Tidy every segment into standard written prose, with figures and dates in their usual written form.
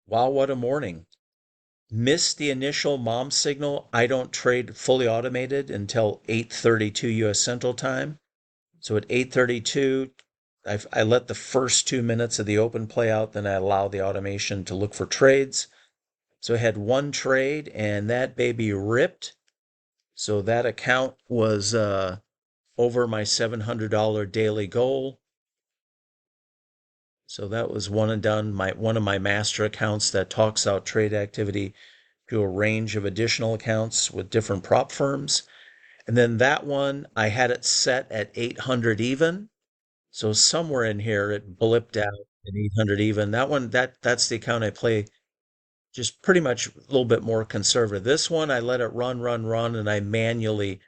Wow, what a morning. Missed the initial mom signal. I don't trade fully automated until 8:32 US Central Time. So at 8:32, I let the first 2 minutes of the open play out, then I allow the automation to look for trades. So I had one trade and that baby ripped. So that account was over my $700 daily goal. So that was one and done. One of my master accounts that talks out trade activity to a range of additional accounts with different prop firms. And then that one, I had it set at 800 even. So somewhere in here, it blipped out at 800 even. That one, that's the account I play just pretty much a little bit more conservative. This one, I let it run, run, run, and I manually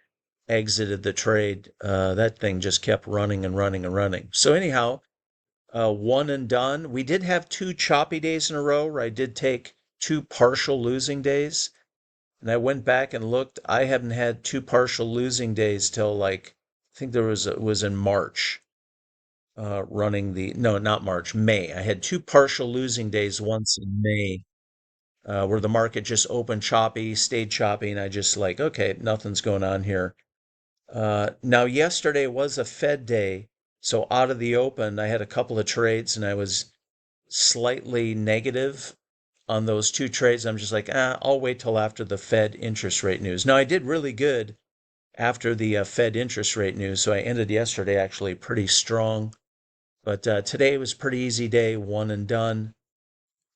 exited the trade. That thing just kept running and running and running. So anyhow, one and done. We did have two choppy days in a row where I did take two partial losing days. And I went back and looked. I haven't had two partial losing days till like I think it was in March. Running the no, not March, May. I had two partial losing days once in May, where the market just opened choppy, stayed choppy, and I just like, okay, nothing's going on here. Now yesterday was a Fed day, so out of the open, I had a couple of trades and I was slightly negative on those two trades. I'm just like, I'll wait till after the Fed interest rate news. Now, I did really good after the Fed interest rate news, so I ended yesterday actually pretty strong. But today was a pretty easy day, one and done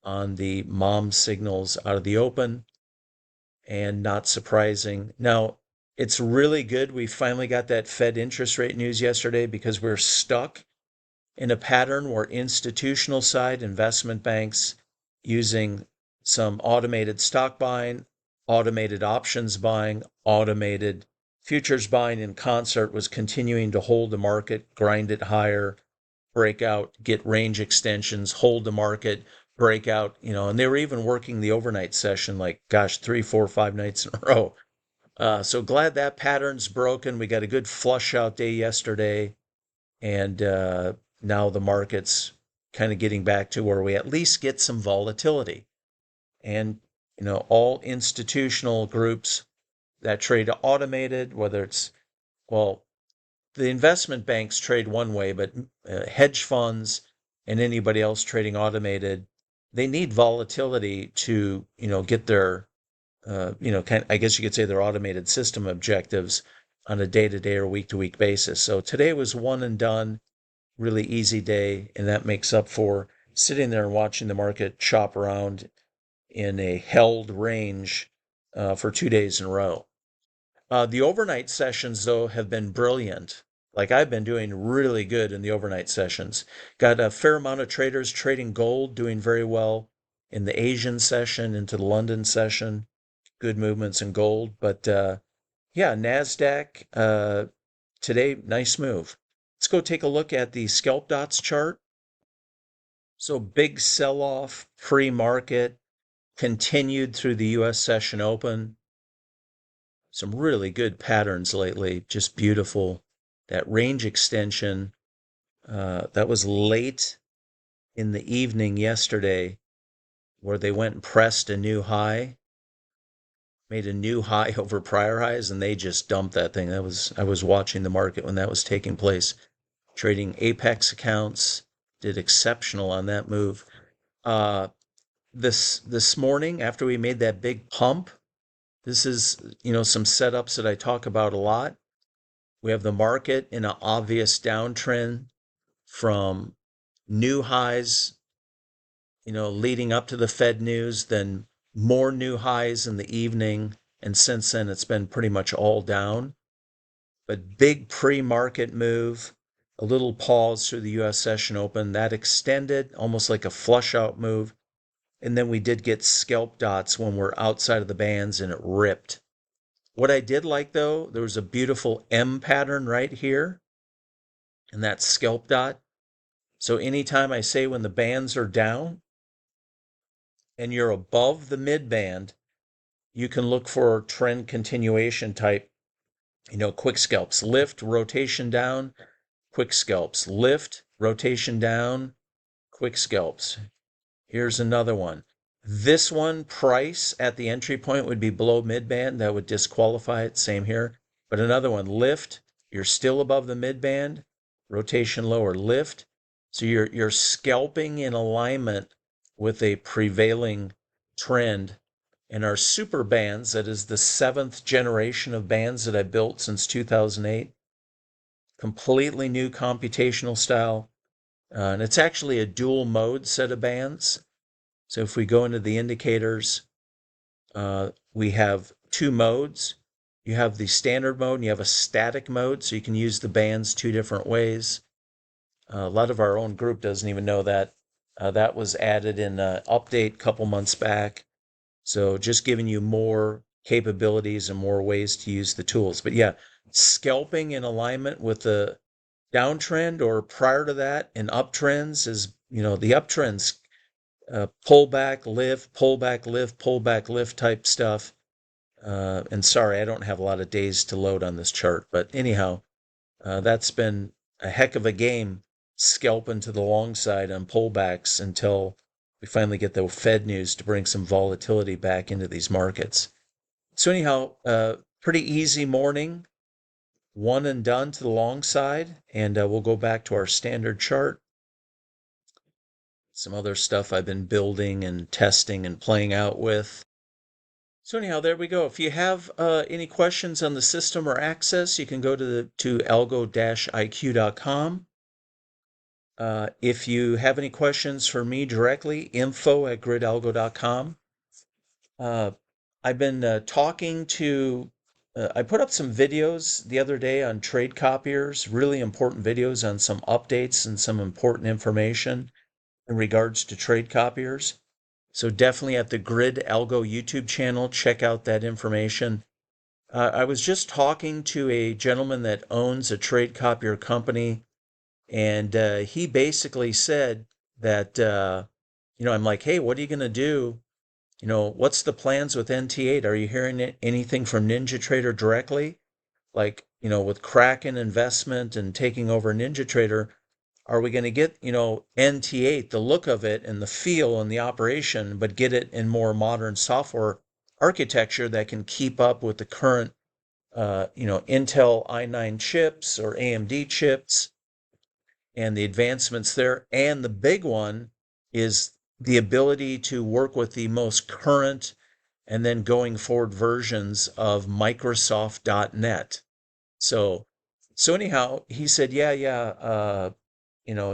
on the mom signals out of the open, and not surprising. Now, it's really good we finally got that Fed interest rate news yesterday because we're stuck in a pattern where institutional side investment banks using some automated stock buying, automated options buying, automated futures buying in concert was continuing to hold the market, grind it higher, break out, get range extensions, hold the market, break out, and they were even working the overnight session like, gosh, 3, 4, 5 nights in a row. So glad that pattern's broken. We got a good flush out day yesterday, and now the market's kind of getting back to where we at least get some volatility. And, all institutional groups that trade automated, whether it's, well, the investment banks trade one way, but hedge funds and anybody else trading automated, they need volatility to, get their, I guess you could say their automated system objectives on a day-to-day or week-to-week basis. So today was one and done, really easy day, and that makes up for sitting there and watching the market chop around in a held range for 2 days in a row. The overnight sessions, though, have been brilliant. Like I've been doing really good in the overnight sessions. Got a fair amount of traders trading gold, doing very well in the Asian session, into the London session. Good movements in gold. But yeah, NASDAQ today, nice move. Let's go take a look at the scalp dots chart. So big sell off pre market continued through the US session open. Some really good patterns lately, just beautiful. That range extension, that was late in the evening yesterday, where they went and pressed a new high, made a new high over prior highs, and they just dumped that thing. I was watching the market when that was taking place, trading Apex accounts, did exceptional on that move. Uh, this morning, after we made that big pump, this is some setups that I talk about a lot. We have the market in an obvious downtrend from new highs, leading up to the Fed news, then more new highs in the evening. And since then, it's been pretty much all down. But big pre-market move, a little pause through the US session open. That extended almost like a flush out move. And then we did get scalp dots when we're outside of the bands and it ripped. What I did like though, there was a beautiful M pattern right here, and that scalp dot. So anytime I say when the bands are down and you're above the mid band, you can look for trend continuation type, quick scalps, lift, rotation down, quick scalps, lift, rotation down, quick scalps. Here's another one. This one price at the entry point would be below midband. That would disqualify it. Same here. But another one, lift, you're still above the midband. Rotation lower, lift. So you're scalping in alignment with a prevailing trend. And our super bands, that is the 7th generation of bands that I built since 2008, completely new computational style. And it's actually a dual mode set of bands. So if we go into the indicators, we have two modes. You have the standard mode and you have a static mode, so you can use the bands two different ways. A lot of our own group doesn't even know that. That was added in an update a couple months back. So just giving you more capabilities and more ways to use the tools. But yeah, scalping in alignment with the downtrend or prior to that in uptrends is, the uptrends, pullback, lift, pullback, lift, pullback, lift type stuff. And sorry, I don't have a lot of days to load on this chart, but anyhow, that's been a heck of a game scalping to the long side on pullbacks until we finally get the Fed news to bring some volatility back into these markets. So anyhow, pretty easy morning, one and done to the long side, and we'll go back to our standard chart. Some other stuff I've been building and testing and playing out with. So anyhow, there we go. If you have any questions on the system or access, you can go to algo-iq.com. If you have any questions for me directly, info@gridalgo.com. I've been talking to, I put up some videos the other day on trade copiers, really important videos on some updates and some important information in regards to trade copiers. So definitely at the Grid Algo YouTube channel, check out that information. I was just talking to a gentleman that owns a trade copier company, and he basically said that, I'm like, hey, what are you going to do? What's the plans with NT8? Are you hearing anything from NinjaTrader directly? Like, with Kraken investment and taking over NinjaTrader, are we going to get, NT8, the look of it and the feel and the operation, but get it in more modern software architecture that can keep up with the current, Intel i9 chips or AMD chips and the advancements there? And the big one is the ability to work with the most current and then going forward versions of Microsoft.net. So anyhow, he said,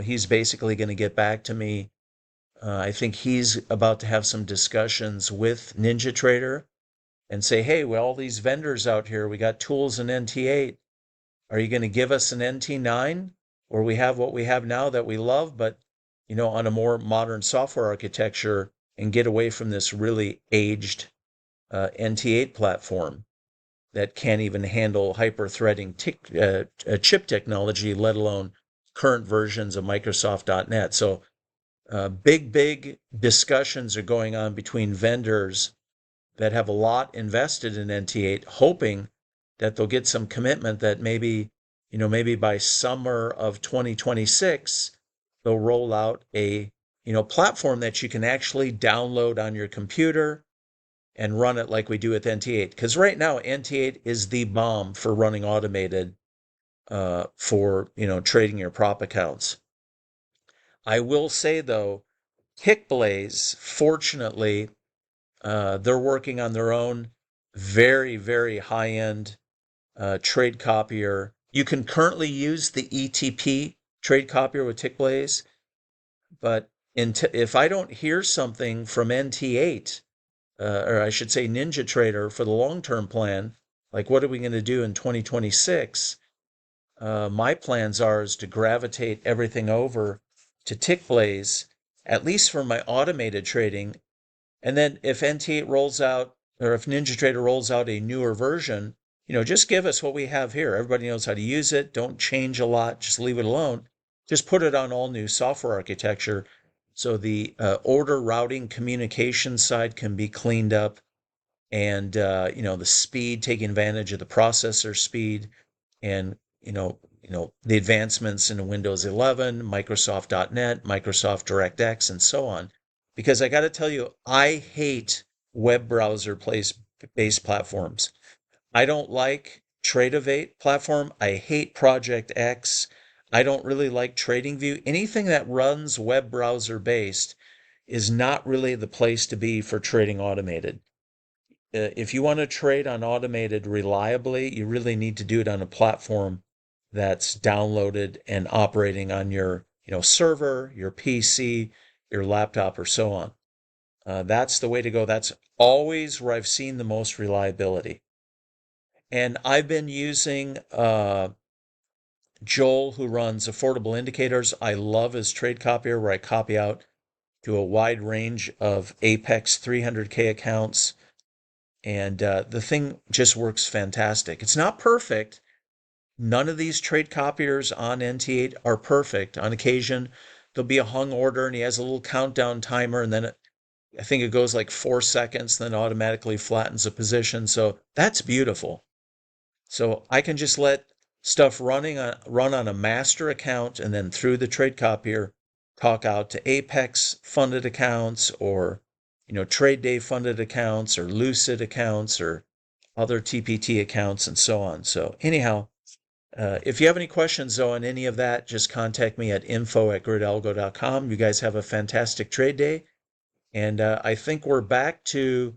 he's basically going to get back to me. I think he's about to have some discussions with NinjaTrader and say, hey, well, all these vendors out here, we got tools in NT8. Are you going to give us an NT9 where we have what we have now that we love, but, on a more modern software architecture and get away from this really aged NT8 platform that can't even handle hyper-threading chip technology, let alone current versions of Microsoft.net. So big discussions are going on between vendors that have a lot invested in NT8, hoping that they'll get some commitment that maybe by summer of 2026, they'll roll out a, platform that you can actually download on your computer and run it like we do with NT8. Because right now, NT8 is the bomb for running automated for, trading your prop accounts. I will say, though, Kickblaze, fortunately, they're working on their own very high-end trade copier. You can currently use the ETP trade copier with Kickblaze, but if I don't hear something from NT8, or I should say NinjaTrader for the long-term plan, like what are we going to do in 2026? My plans is to gravitate everything over to Tickblaze, at least for my automated trading. And then if NT8 rolls out, or if NinjaTrader rolls out a newer version, just give us what we have here. Everybody knows how to use it. Don't change a lot. Just leave it alone. Just put it on all new software architecture. So the order routing communication side can be cleaned up, and the speed, taking advantage of the processor speed, and the advancements in Windows 11, Microsoft.NET, Microsoft DirectX, and so on. because I got to tell you, I hate web browser based platforms. I don't like Tradeovate platform. I hate Project X. I don't really like TradingView. Anything that runs web browser based is not really the place to be for trading automated. If you want to trade on automated reliably, you really need to do it on a platform that's downloaded and operating on your, server, your PC, your laptop, or so on. That's the way to go. That's always where I've seen the most reliability. And I've been using Joel, who runs Affordable Indicators. I love his trade copier, where I copy out to a wide range of Apex 300K accounts. And the thing just works fantastic. It's not perfect. None of these trade copiers on NT8 are perfect. On occasion, there'll be a hung order and he has a little countdown timer, and then I think it goes like 4 seconds, then automatically flattens a position. So that's beautiful. So I can just let stuff run on a master account, and then through the trade copier talk out to Apex funded accounts, or trade day funded accounts, or Lucid accounts, or other TPT accounts, and so on. So anyhow, if you have any questions though on any of that, just contact me at info@gridalgo.com. You guys have a fantastic trade day, and I think we're back to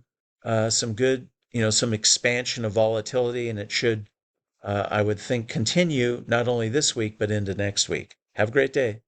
some good, some expansion of volatility, and it should, I would think, continue not only this week, but into next week. Have a great day.